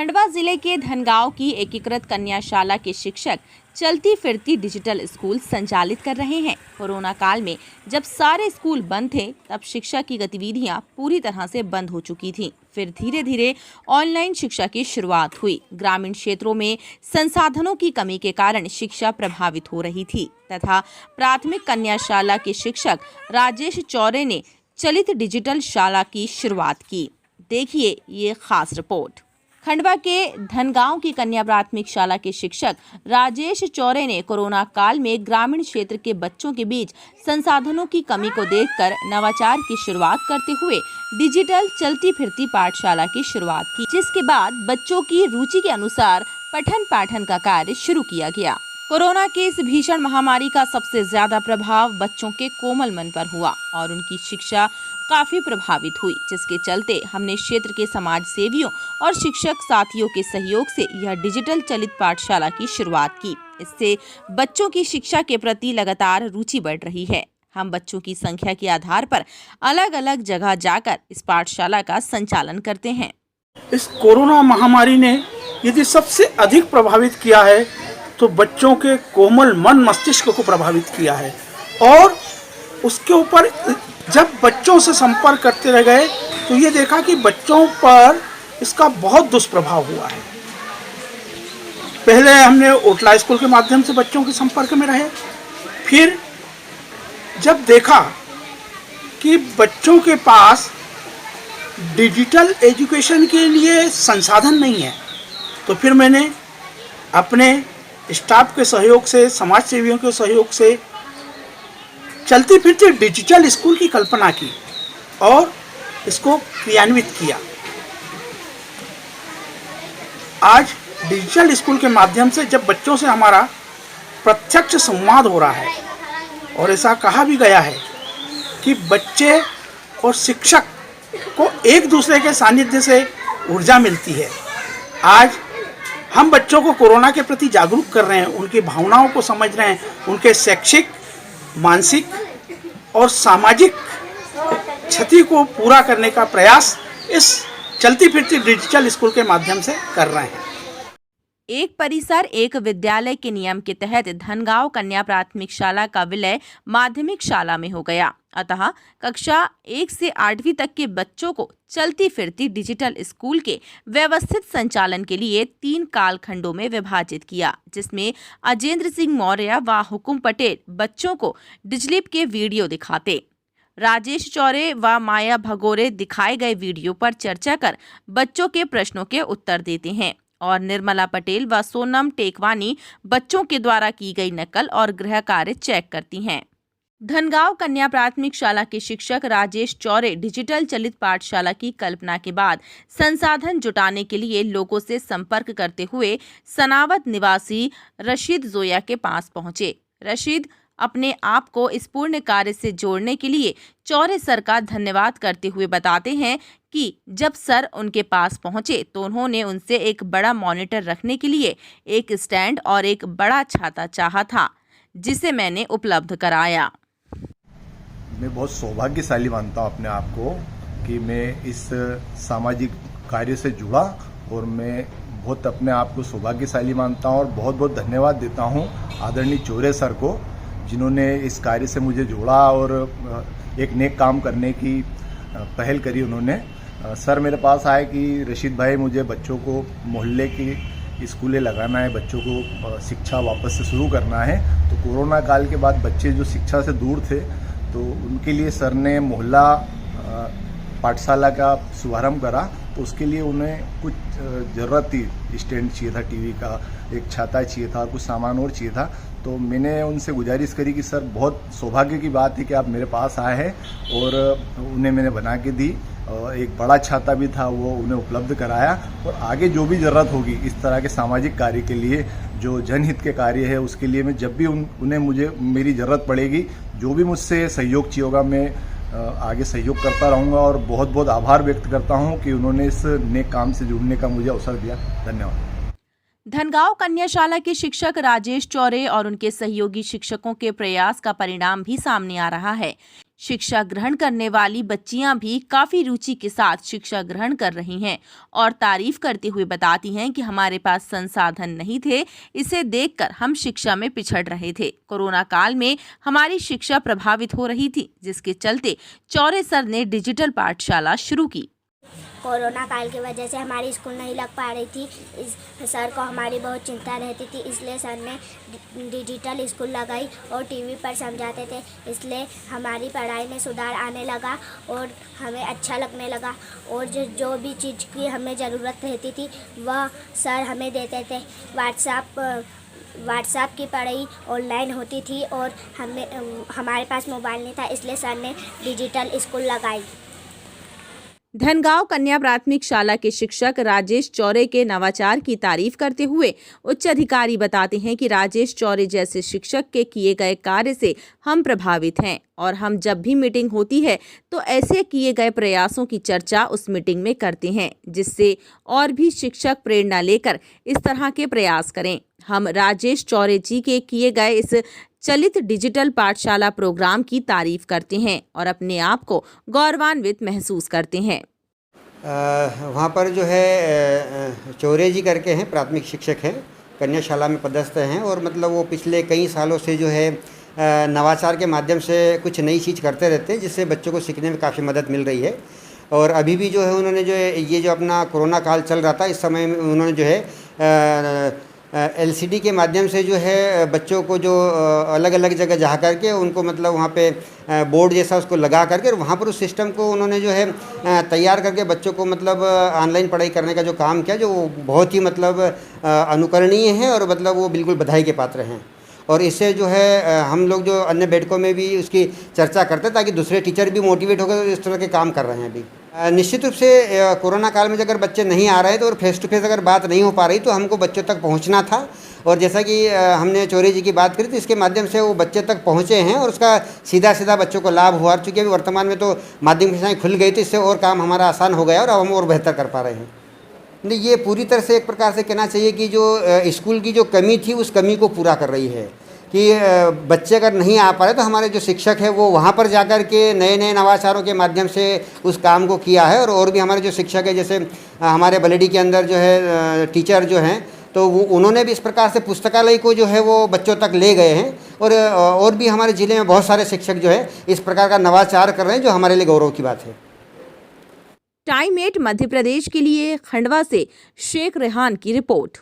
खंडवा जिले के धनगांव की एकीकृत कन्याशाला के शिक्षक चलती फिरती डिजिटल स्कूल संचालित कर रहे हैं। कोरोना काल में जब सारे स्कूल बंद थे तब शिक्षा की गतिविधियां पूरी तरह से बंद हो चुकी थीं। फिर धीरे धीरे ऑनलाइन शिक्षा की शुरुआत हुई। ग्रामीण क्षेत्रों में संसाधनों की कमी के कारण शिक्षा प्रभावित हो रही थी तथा प्राथमिक कन्याशाला के शिक्षक राजेश चौरे ने चलित डिजिटल शाला की शुरुआत की। देखिए ये खास रिपोर्ट। खंडवा के धनगांव की कन्या प्राथमिक शाला के शिक्षक राजेश चौरे ने कोरोना काल में ग्रामीण क्षेत्र के बच्चों के बीच संसाधनों की कमी को देखकर नवाचार की शुरुआत करते हुए डिजिटल चलती फिरती पाठशाला की शुरुआत की, जिसके बाद बच्चों की रुचि के अनुसार पठन पाठन का कार्य शुरू किया गया। कोरोना के इस भीषण महामारी का सबसे ज्यादा प्रभाव बच्चों के कोमल मन पर हुआ और उनकी शिक्षा काफी प्रभावित हुई, जिसके चलते हमने क्षेत्र के समाज सेवियों और शिक्षक साथियों के सहयोग से यह डिजिटल चलित पाठशाला की शुरुआत की। इससे बच्चों की शिक्षा के प्रति लगातार रुचि बढ़ रही है। हम बच्चों की संख्या के आधार पर अलग अलग जगह जाकर इस पाठशाला का संचालन करते हैं। इस कोरोना महामारी ने यदि सबसे अधिक प्रभावित किया है तो बच्चों के कोमल मन मस्तिष्क को प्रभावित किया है और उसके ऊपर जब बच्चों से संपर्क करते रह गए तो ये देखा कि बच्चों पर इसका बहुत दुष्प्रभाव हुआ है। पहले हमने ओटला स्कूल के माध्यम से बच्चों के संपर्क में रहे, फिर जब देखा कि बच्चों के पास डिजिटल एजुकेशन के लिए संसाधन नहीं है तो फिर मैंने अपने स्टाफ के सहयोग से, समाज सेवियों के सहयोग से चलती फिरती डिजिटल स्कूल की कल्पना की और इसको क्रियान्वित किया। आज डिजिटल स्कूल के माध्यम से जब बच्चों से हमारा प्रत्यक्ष संवाद हो रहा है और ऐसा कहा भी गया है कि बच्चे और शिक्षक को एक दूसरे के सानिध्य से ऊर्जा मिलती है। आज हम बच्चों को कोरोना के प्रति जागरूक कर रहे हैं, उनकी भावनाओं को समझ रहे हैं, उनके शैक्षिक, मानसिक और सामाजिक क्षति को पूरा करने का प्रयास इस चलती फिरती डिजिटल स्कूल के माध्यम से कर रहे हैं। एक परिसर एक विद्यालय के नियम के तहत धनगांव कन्या प्राथमिक शाला का विलय माध्यमिक शाला में हो गया। अतः कक्षा 1 से 8वीं तक के बच्चों को चलती फिरती डिजिटल स्कूल के व्यवस्थित संचालन के लिए 3 कालखंडों में विभाजित किया, जिसमें अजेंद्र सिंह मौर्य व हुकुम पटेल बच्चों को डिजलिप के वीडियो दिखाते, राजेश चौरे व माया भगोरे दिखाए गए वीडियो पर चर्चा कर बच्चों के प्रश्नों के उत्तर देते हैं और निर्मला पटेल व सोनम टेकवानी बच्चों के द्वारा की गई नकल और गृह कार्य चेक करती हैं। धनगांव कन्या प्राथमिक शाला के शिक्षक राजेश चौरे डिजिटल चलित पाठशाला की कल्पना के बाद संसाधन जुटाने के लिए लोगों से संपर्क करते हुए सनावत निवासी रशीद जोया के पास पहुंचे। रशीद अपने आप को इस पूर्ण कार्य से जोड़ने के लिए चौरे सर का धन्यवाद करते हुए बताते हैं कि जब सर उनके पास पहुंचे तो उन्होंने उनसे एक बड़ा मॉनिटर रखने के लिए एक स्टैंड और एक बड़ा छाता चाहा था, जिसे मैंने उपलब्ध कराया। मैं बहुत सौभाग्यशाली मानता हूँ अपने आप को कि मैं इस सामाजिक कार्य से जुड़ा और मैं बहुत अपने आप को सौभाग्यशाली मानता हूँ और बहुत बहुत धन्यवाद देता हूँ आदरणीय चौरे सर को, जिन्होंने इस कार्य से मुझे जोड़ा और एक नेक काम करने की पहल करी उन्होंने। सर मेरे पास आए कि रशीद भाई मुझे बच्चों को मोहल्ले की स्कूलें लगाना है, बच्चों को शिक्षा वापस से शुरू करना है। तो कोरोना काल के बाद बच्चे जो शिक्षा से दूर थे तो उनके लिए सर ने मोहल्ला पाठशाला का शुभारंभ करा। तो उसके लिए उन्हें कुछ ज़रूरत थी, स्टैंड चाहिए था टीवी का, एक छाता चाहिए था, कुछ सामान और चाहिए था। तो मैंने उनसे गुजारिश करी कि सर बहुत सौभाग्य की बात है कि आप मेरे पास आए हैं और उन्हें मैंने बना के दी। एक बड़ा छाता भी था वो उन्हें उपलब्ध कराया और आगे जो भी ज़रूरत होगी इस तरह के सामाजिक कार्य के लिए, जो जनहित के कार्य है उसके लिए मैं जब भी उन्हें मुझे मेरी ज़रूरत पड़ेगी, जो भी मुझसे सहयोग चाहिए होगा मैं आगे सहयोग करता रहूँगा और बहुत बहुत आभार व्यक्त करता हूँ कि उन्होंने इस नेक काम से जुड़ने का मुझे अवसर दिया। धन्यवाद। धनगांव कन्याशाला के शिक्षक राजेश चौरे और उनके सहयोगी शिक्षकों के प्रयास का परिणाम भी सामने आ रहा है। शिक्षा ग्रहण करने वाली बच्चियां भी काफी रुचि के साथ शिक्षा ग्रहण कर रही हैं और तारीफ करते हुए बताती हैं कि हमारे पास संसाधन नहीं थे, इसे देखकर हम शिक्षा में पिछड़ रहे थे। कोरोना काल में हमारी शिक्षा प्रभावित हो रही थी, जिसके चलते चौरे सर ने डिजिटल पाठशाला शुरू की। कोरोना काल की वजह से हमारी स्कूल नहीं लग पा रही थी। इस सर को हमारी बहुत चिंता रहती थी, इसलिए सर ने डिजिटल स्कूल लगाई और टीवी पर समझाते थे, इसलिए हमारी पढ़ाई में सुधार आने लगा और हमें अच्छा लगने लगा। और जो भी चीज़ की हमें ज़रूरत रहती थी वह सर हमें देते थे। व्हाट्सएप की पढ़ाई ऑनलाइन होती थी और हमारे पास मोबाइल नहीं था, इसलिए सर ने डिजिटल स्कूल लगाई। धनगांव कन्या प्राथमिक शाला के शिक्षक राजेश चौरे के नवाचार की तारीफ करते हुए उच्च अधिकारी बताते हैं कि राजेश चौरे जैसे शिक्षक के किए गए कार्य से हम प्रभावित हैं और हम जब भी मीटिंग होती है तो ऐसे किए गए प्रयासों की चर्चा उस मीटिंग में करते हैं, जिससे और भी शिक्षक प्रेरणा लेकर इस तरह के प्रयास करें। हम राजेश चौरे जी के किए गए इस चलित डिजिटल पाठशाला प्रोग्राम की तारीफ करते हैं और अपने आप को गौरवान्वित महसूस करते हैं। वहाँ पर जो है चौरे जी करके हैं, प्राथमिक शिक्षक हैं, कन्याशाला में पदस्थ हैं और मतलब वो पिछले कई सालों से जो है नवाचार के माध्यम से कुछ नई चीज़ करते रहते हैं, जिससे बच्चों को सीखने में काफ़ी मदद मिल रही है। और अभी भी जो है उन्होंने जो है ये जो अपना कोरोना काल चल रहा था, इस समय में उन्होंने जो है LCD के माध्यम से जो है बच्चों को जो अलग अलग जगह जा करके उनको मतलब वहाँ पे बोर्ड जैसा उसको लगा करके वहाँ पर उस सिस्टम को उन्होंने जो है तैयार करके बच्चों को मतलब ऑनलाइन पढ़ाई करने का जो काम किया, जो बहुत ही मतलब अनुकरणीय है और मतलब वो बिल्कुल बधाई के पात्र हैं। और इससे जो है हम लोग जो अन्य बैठकों में भी उसकी चर्चा करते हैं ताकि दूसरे टीचर भी मोटिवेट होकर इस तरह के काम कर रहे हैं। अभी निश्चित रूप से कोरोना काल में अगर बच्चे नहीं आ रहे तो और फेस टू फेस अगर बात नहीं हो पा रही तो हमको बच्चों तक पहुंचना था। और जैसा कि हमने चौरे जी की बात करी तो इसके माध्यम से वो बच्चे तक पहुंचे हैं और उसका सीधा बच्चों को लाभ हुआ। चूँकि अभी वर्तमान में तो माध्यमिक कक्षाएँ खुल गई तो इससे और काम हमारा आसान हो गया और अब हम और बेहतर कर पा रहे हैं। नहीं, ये पूरी तरह से एक प्रकार से कहना चाहिए कि जो स्कूल की जो कमी थी उस कमी को पूरा कर रही है कि बच्चे अगर नहीं आ पा रहे तो हमारे जो शिक्षक है वो वहाँ पर जाकर के नए नए नवाचारों के माध्यम से उस काम को किया है। और भी हमारे जो शिक्षक है, जैसे हमारे बलेडी के अंदर जो है टीचर जो हैं तो वो उन्होंने भी इस प्रकार से पुस्तकालय को जो है वो बच्चों तक ले गए हैं। और भी हमारे ज़िले में बहुत सारे शिक्षक जो है इस प्रकार का नवाचार कर रहे हैं, जो हमारे लिए गौरव की बात है। टाइम 8 मध्य प्रदेश के लिए खंडवा से शेख रेहान की रिपोर्ट।